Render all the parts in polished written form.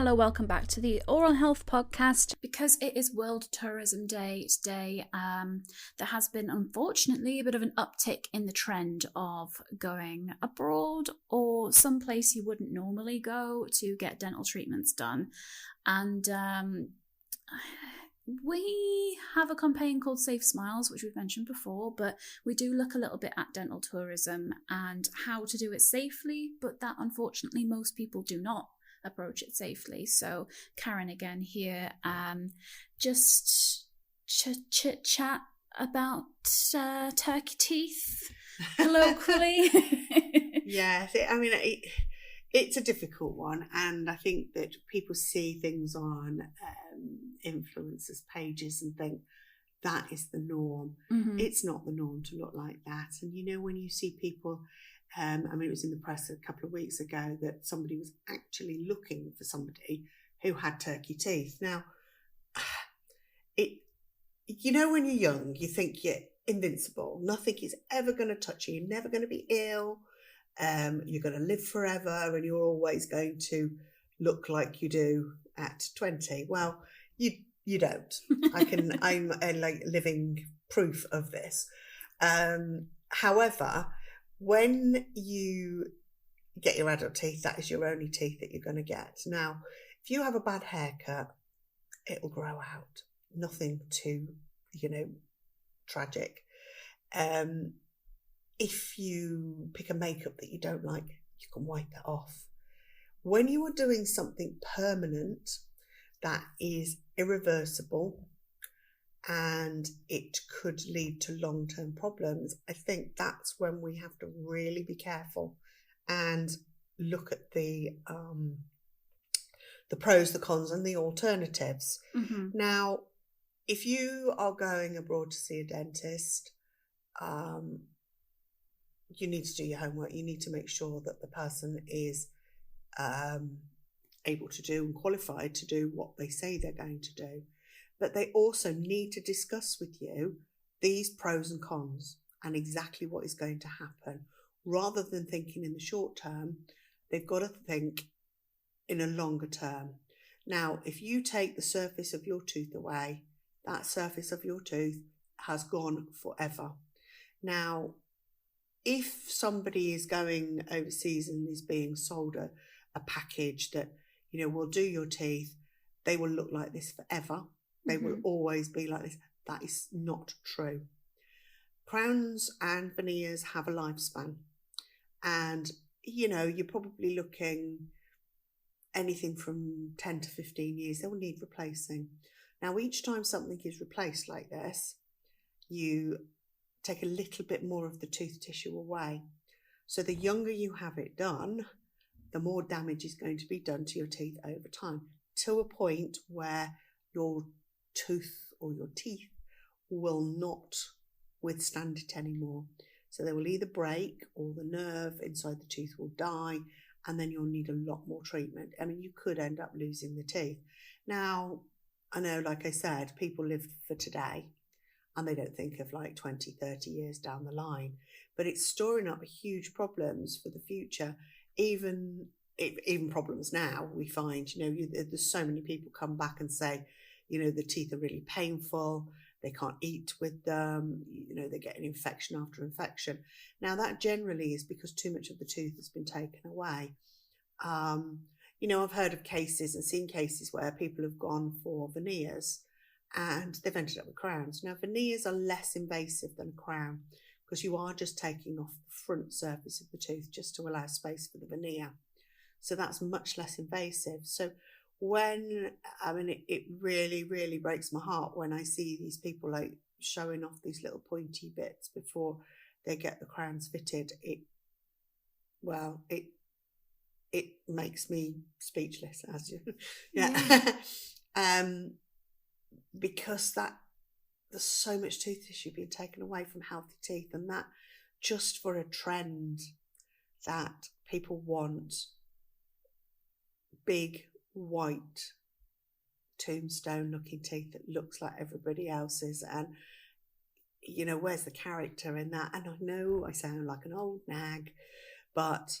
hello, welcome back to the Oral Health Podcast. Because it is World Tourism Day today, there has been, unfortunately, a bit of an uptick in the trend of going abroad or someplace you wouldn't normally go to get dental treatments done. And we have a campaign called Safe Smiles, which we've mentioned before, but we do look a little bit at dental tourism and how to do it safely, but that unfortunately most people do not approach it safely. So Karen again here, just chit chat about turkey teeth colloquially. Yes, it's a difficult one, and I think that people see things on influencers pages and think that is the norm. Mm-hmm. It's not the norm to look like that. And when you see people, it was in the press a couple of weeks ago that somebody was actually looking for somebody who had turkey teeth. Now, when you're young, you think you're invincible. Nothing is ever going to touch you. You're never going to be ill. You're going to live forever, and you're always going to look like you do at 20. Well, you don't. I'm a living proof of this. However, when you get your adult teeth, that is your only teeth that you're going to get. Now, if you have a bad haircut, it'll grow out. Nothing too, tragic. If you pick a makeup that you don't like, you can wipe it off. When you are doing something permanent that is irreversible and it could lead to long-term problems, I think that's when we have to really be careful and look at the pros, the cons, and the alternatives. Mm-hmm. Now, if you are going abroad to see a dentist, you need to do your homework. You need to make sure that the person is able to do and qualified to do what they say they're going to do. But they also need to discuss with you these pros and cons and exactly what is going to happen. Rather than thinking in the short term, they've got to think in a longer term. Now, if you take the surface of your tooth away, that surface of your tooth has gone forever. Now, if somebody is going overseas and is being sold a package that, will do your teeth, they will look like this forever. They will always be like this. That is not true. Crowns and veneers have a lifespan. And, you're probably looking anything from 10 to 15 years. They will need replacing. Now, each time something is replaced like this, you take a little bit more of the tooth tissue away. So the younger you have it done, the more damage is going to be done to your teeth over time, to a point where your tooth or your teeth will not withstand it anymore. So they will either break or the nerve inside the tooth will die, and then you'll need a lot more treatment. You could end up losing the teeth. Now, I know, like I said, people live for today and they don't think of 20, 30 years down the line, but it's storing up huge problems for the future. Even problems now, we find, there's so many people come back and say, the teeth are really painful, they can't eat with them, they get an infection after infection. Now, that generally is because too much of the tooth has been taken away. I've heard of cases and seen cases where people have gone for veneers and they've ended up with crowns. Now, veneers are less invasive than a crown because you are just taking off the front surface of the tooth just to allow space for the veneer. So that's much less invasive. So it really, really breaks my heart when I see these people showing off these little pointy bits before they get the crowns fitted. It makes me speechless, as you, yeah. Because there's so much tooth tissue being taken away from healthy teeth, and that just for a trend that people want big white tombstone looking teeth that looks like everybody else's, and where's the character in that? And I know I sound like an old nag, but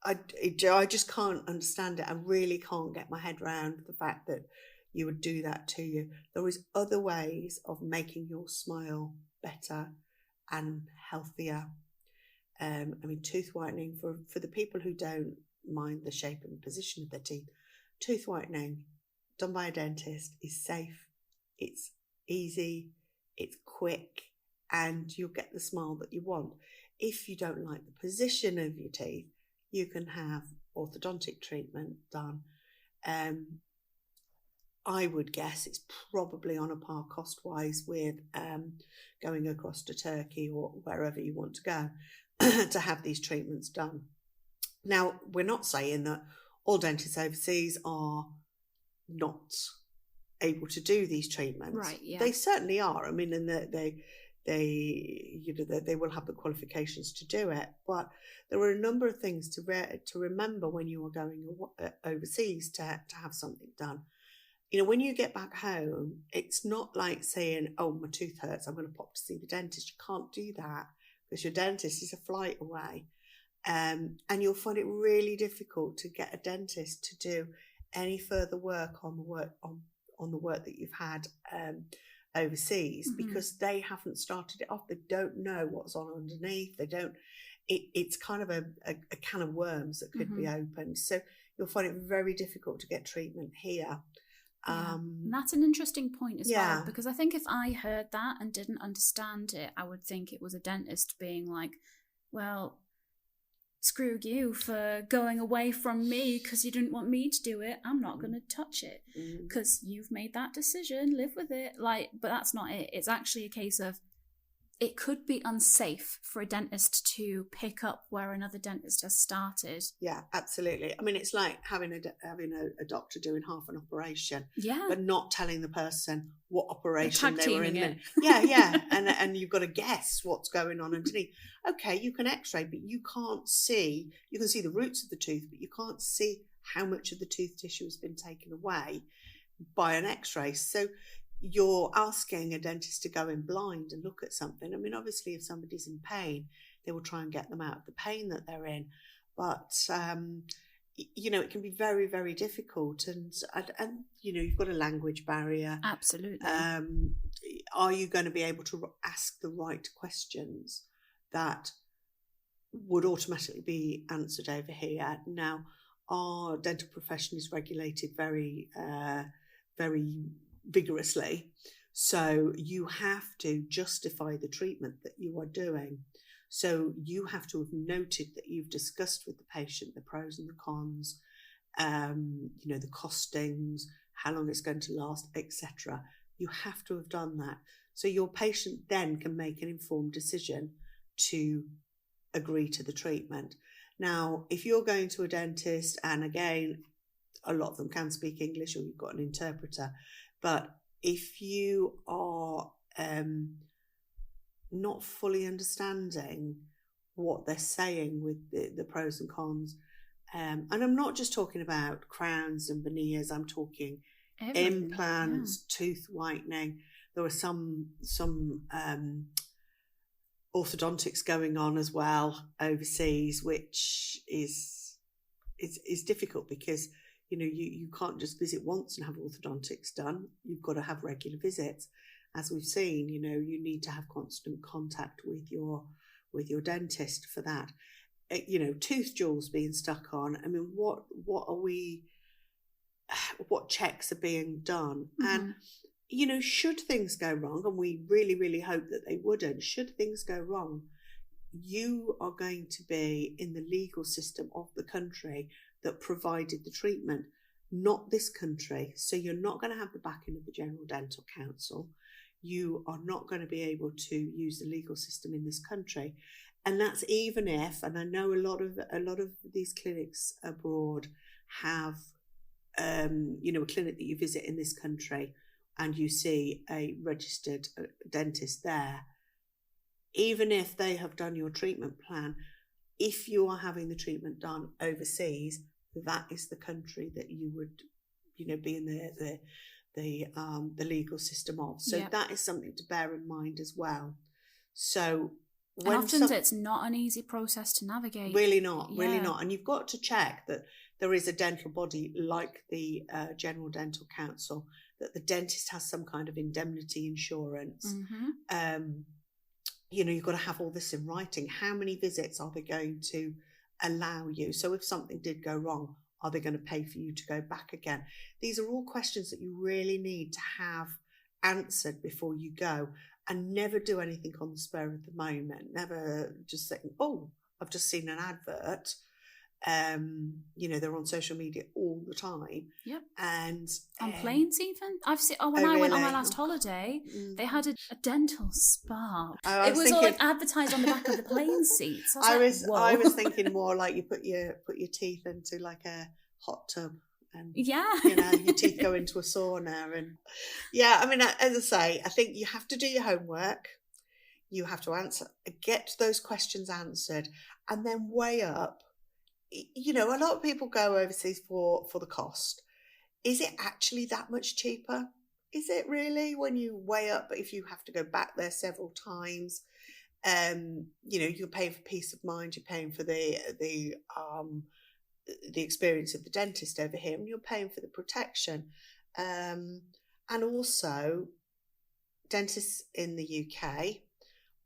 I just can't understand it. I really can't get my head around the fact that you would do that to you. There is other ways of making your smile better and healthier. I mean, tooth whitening, for the people who don't mind the shape and position of their teeth, tooth whitening done by a dentist is safe, it's easy, it's quick, and you'll get the smile that you want. If you don't like the position of your teeth, you can have orthodontic treatment done. I would guess it's probably on a par cost-wise with going across to Turkey or wherever you want to go to have these treatments done. Now, we're not saying that all dentists overseas are not able to do these treatments. Right, yeah. They certainly are. I mean, and they will have the qualifications to do it, but there are a number of things to remember when you are going overseas to have something done. You know, when you get back home, it's not like saying, oh, my tooth hurts, I'm going to pop to see the dentist. You can't do that because your dentist is a flight away. And you'll find it really difficult to get a dentist to do any further work on the work that you've had overseas, because they haven't started it off. They don't know what's on underneath. They don't. It's kind of a can of worms that could be opened. So you'll find it very difficult to get treatment here. And that's an interesting point as well, because I think if I heard that and didn't understand it, I would think it was a dentist being like, well, screw you for going away from me because you didn't want me to do it. I'm not going to touch it because you've made that decision. Live with it. Like, but that's not it. It's actually a case of it could be unsafe for a dentist to pick up where another dentist has started. Yeah, absolutely. I mean, it's like having a doctor doing half an operation, yeah, but not telling the person what operation tag they were in. teaming it. Yeah, and you've got to guess what's going on underneath. Okay, you can X-ray, but you can't see. You can see the roots of the tooth, but you can't see how much of the tooth tissue has been taken away by an X-ray. So you're asking a dentist to go in blind and look at something. I mean, obviously, if somebody's in pain, they will try and get them out of the pain that they're in. But, you know, it can be very, very difficult. And you know, you've got a language barrier. Absolutely. Are you going to be able to ask the right questions that would automatically be answered over here? Now, our dental profession is regulated very, very vigorously, so you have to justify the treatment that you are doing. So you have to have noted that you've discussed with the patient the pros and the cons, you know, the costings, how long it's going to last, etc. You have to have done that, so your patient then can make an informed decision to agree to the treatment. Now, if you're going to a dentist, and again, a lot of them can speak English or you've got an interpreter, but if you are not fully understanding what they're saying with the pros and cons, and I'm not just talking about crowns and veneers, I'm talking everything. Implants, tooth whitening. There are some orthodontics going on as well overseas, which is difficult because, you know, you can't just visit once and have orthodontics done. You've got to have regular visits. As we've seen, you know, you need to have constant contact with your dentist for that. You know, tooth jewels being stuck on. I mean, what checks are being done? And, you know, should things go wrong, and we really, really hope that they wouldn't, should things go wrong, you are going to be in the legal system of the country that provided the treatment, not this country. So you're not going to have the backing of the General Dental Council. You are not going to be able to use the legal system in this country. And that's even if, and I know a lot of these clinics abroad have, you know, a clinic that you visit in this country and you see a registered dentist there. Even if they have done your treatment plan, if you are having the treatment done overseas, that is the country that you would, you know, be in the legal system of. So that is something to bear in mind as well. So And often it's not an easy process to navigate. Really not. And you've got to check that there is a dental body like the General Dental Council, that the dentist has some kind of indemnity insurance. You've got to have all this in writing. How many visits are they going to allow you? So if something did go wrong, are they going to pay for you to go back again? These are all questions that you really need to have answered before you go, and never do anything on the spur of the moment. Never just saying, oh, I've just seen an advert. They're on social media all the time. Yep. And on planes even. I've seen I went on my last holiday, they had a dental spa. It was all like advertised on the back of the plane seats. I was thinking more like you put your teeth into like a hot tub, and your teeth go into a sauna. And as I say, I think you have to do your homework. You have to get those questions answered, and then weigh up. A lot of people go overseas for the cost. Is it actually that much cheaper? Is it really, when you weigh up if you have to go back there several times? You're paying for peace of mind, you're paying for the experience of the dentist over here, and you're paying for the protection. And also, dentists in the UK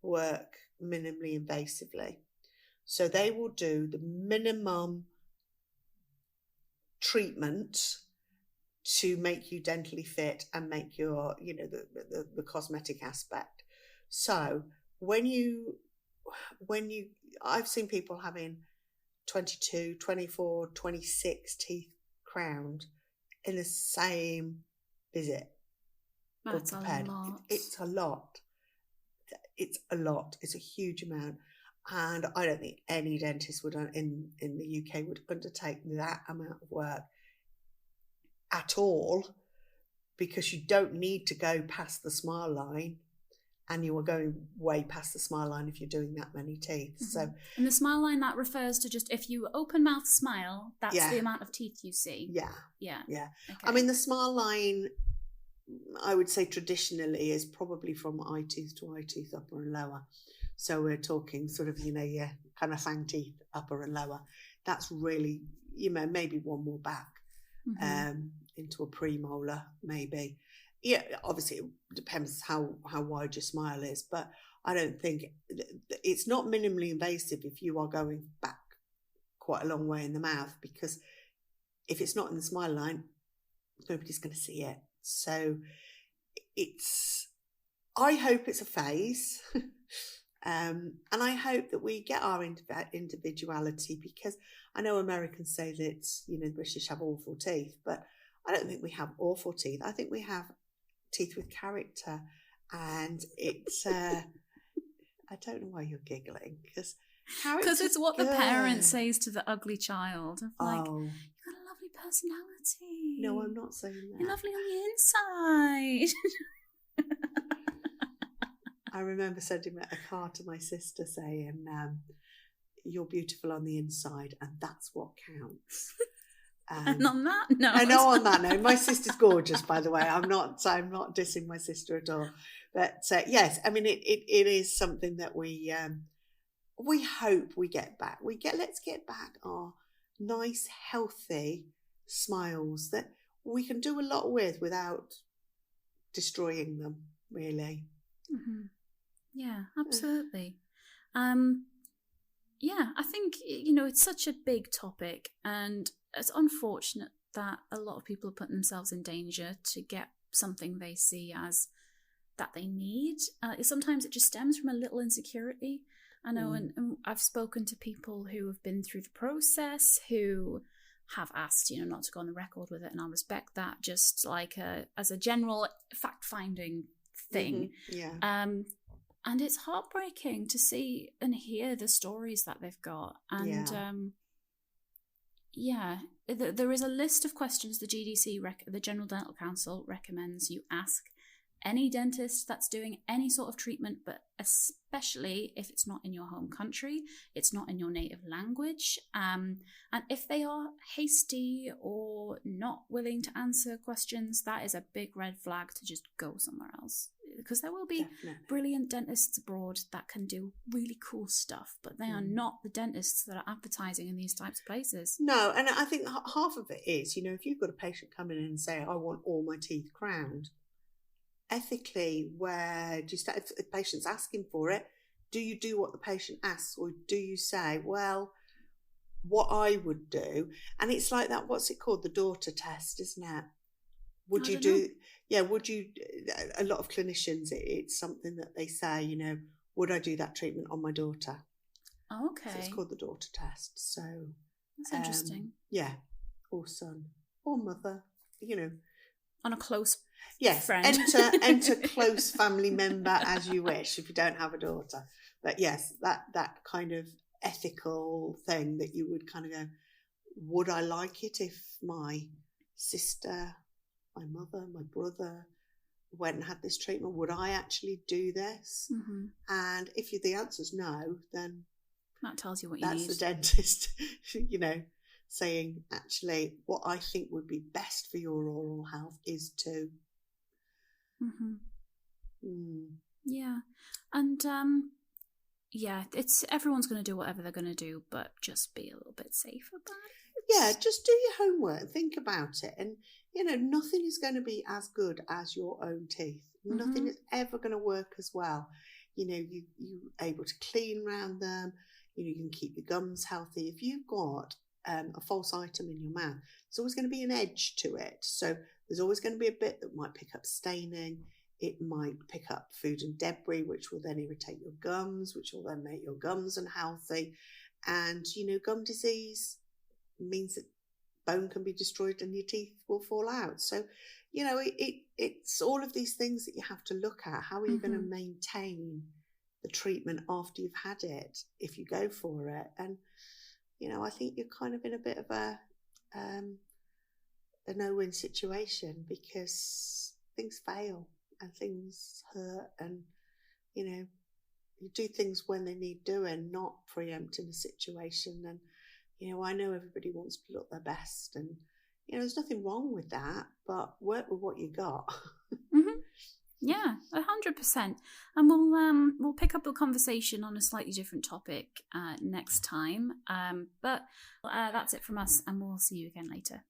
work minimally invasively. So they will do the minimum treatment to make you dentally fit and make your, the cosmetic aspect. So I've seen people having 22, 24, 26 teeth crowned in the same visit. That's a lot. It's a lot. It's a huge amount. And I don't think any dentist in the UK would undertake that amount of work at all, because you don't need to go past the smile line, and you are going way past the smile line if you're doing that many teeth. So, and the smile line, that refers to just if you open mouth smile, that's the amount of teeth you see. Yeah. Okay. I mean, the smile line, I would say traditionally, is probably from eye tooth to eye tooth, upper and lower. So we're talking sort of, your kind of fang teeth, upper and lower. That's really, maybe one more back into a premolar, maybe. Yeah, obviously it depends how wide your smile is, but I don't think it's not minimally invasive if you are going back quite a long way in the mouth, because if it's not in the smile line, nobody's going to see it. So I hope it's a phase. And I hope that we get our individuality, because I know Americans say that, the British have awful teeth, but I don't think we have awful teeth. I think we have teeth with character, and it's, I don't know why you're giggling, because it's what the parent says to the ugly child. Of like, you've got a lovely personality. No, I'm not saying that. You're lovely on the inside. I remember sending a card to my sister saying, you're beautiful on the inside, and that's what counts. And on that note. I know, on that note. My sister's gorgeous, by the way. I'm not dissing my sister at all. But yes, I mean, it is something that we hope we get back. Let's get back our nice, healthy smiles that we can do a lot with without destroying them, really. Mm-hmm. Yeah, absolutely. I think, it's such a big topic, and it's unfortunate that a lot of people are putting themselves in danger to get something they see as that they need. Sometimes it just stems from a little insecurity. I know, and I've spoken to people who have been through the process, who have asked, not to go on the record with it, and I respect that, just like as a general fact-finding thing. And it's heartbreaking to see and hear the stories that they've got. And there is a list of questions the GDC, the General Dental Council, recommends you ask any dentist that's doing any sort of treatment, but especially if it's not in your home country, it's not in your native language. And if they are hasty or not willing to answer questions, that is a big red flag to just go somewhere else. because there will be Definitely. brilliant dentists abroad that can do really cool stuff, but they are not the dentists that are advertising in these types of places. No, and I think half of it is, if you've got a patient come in and say, I want all my teeth crowned, ethically, where do you start? If the patient's asking for it, do you do what the patient asks, or do you say, well, what I would do? And it's like that, what's it called? The daughter test, isn't it? Would you do, would you, a lot of clinicians, it's something that they say, would I do that treatment on my daughter? Okay. So it's called the daughter test. So that's interesting. Yeah, or son, or mother, On a close friend. Enter close family member as you wish if you don't have a daughter. But yes, that kind of ethical thing that you would kind of go, would I like it if my sister, my mother, my brother went and had this treatment? Would I actually do this? Mm-hmm. And if the answer's no, then that tells you what you need. That's the dentist, saying, actually, what I think would be best for your oral health is to. Mm-hmm. Yeah. And it's everyone's going to do whatever they're going to do, but just be a little bit safe about it. Yeah, just do your homework and think about it. And, nothing is going to be as good as your own teeth. Mm-hmm. Nothing is ever going to work as well. You're able to clean around them. You can keep your gums healthy. If you've got a false item in your mouth, there's always going to be an edge to it. So there's always going to be a bit that might pick up staining. It might pick up food and debris, which will then irritate your gums, which will then make your gums unhealthy. And, gum disease means that bone can be destroyed and your teeth will fall out. So, it's all of these things that you have to look at. How are you going to maintain the treatment after you've had it, if you go for it? And, I think you're kind of in a bit of a no-win situation, because things fail and things hurt, and, you do things when they need doing, not preempting a situation. And, I know everybody wants to look their best, and, there's nothing wrong with that, but work with what you got. Mm-hmm. Yeah, 100%. And we'll pick up a conversation on a slightly different topic next time. But that's it from us, and we'll see you again later.